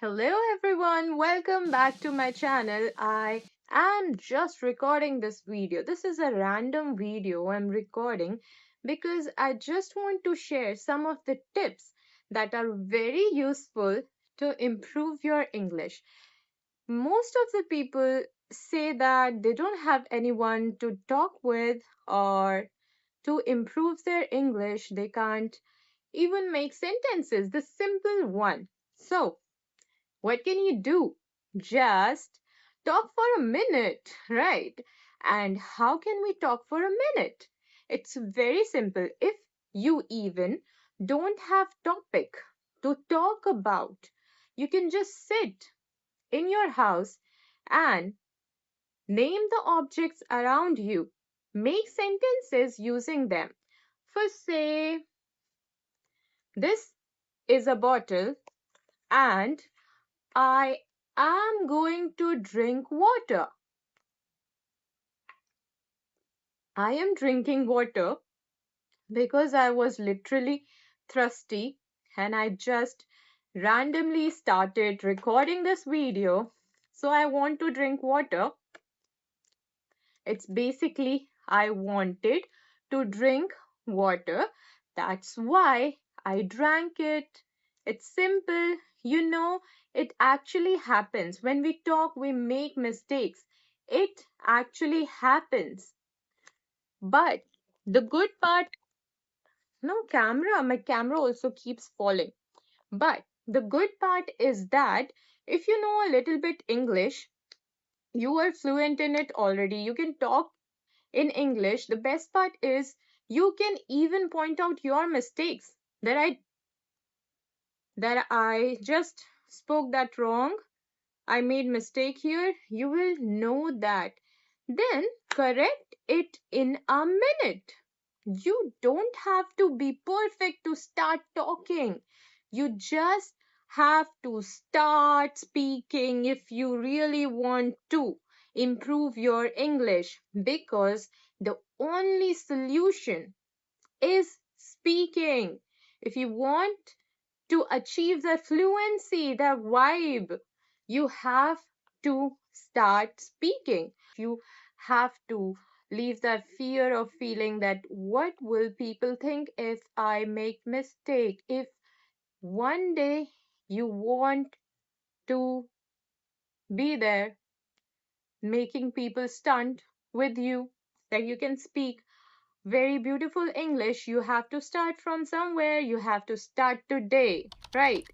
Hello everyone, welcome back to my channel. I am just recording this video. This is a random video I'm recording because I just want to share some of the tips that are very useful to improve your English. Most of the people say that they don't have anyone to talk with or to improve their English. They can't even make sentences, the simple one. So, what can you do? Just talk for a minute, right? And how can we talk for a minute? It's very simple. If you even don't have topic to talk about, you can just sit in your house and name the objects around you. Make sentences using them. First, say, this is a bottle and I am going to drink water. I am drinking water because I was literally thirsty and I just randomly started recording this video. So I want to drink water. It's basically I wanted to drink water. That's why I drank it. It's simple. It actually happens. When we talk, we make mistakes. It actually happens. But the good part, no my camera also keeps falling. But the good part is that if you know a little bit English, you are fluent in it already. You can talk in English. The best part is you can even point out your mistakes that I just spoke that wrong. I made mistake here. You will know that. Then correct it in a minute. You don't have to be perfect to start talking. You just have to start speaking if you really want to improve your English, because the only solution is speaking. If you want to achieve the fluency, the vibe, you have to start speaking. You have to leave that fear of feeling that what will people think if I make mistake. If one day you want to be there making people stunned with you, that you can speak very beautiful English, you have to start from somewhere. You have to start today, right?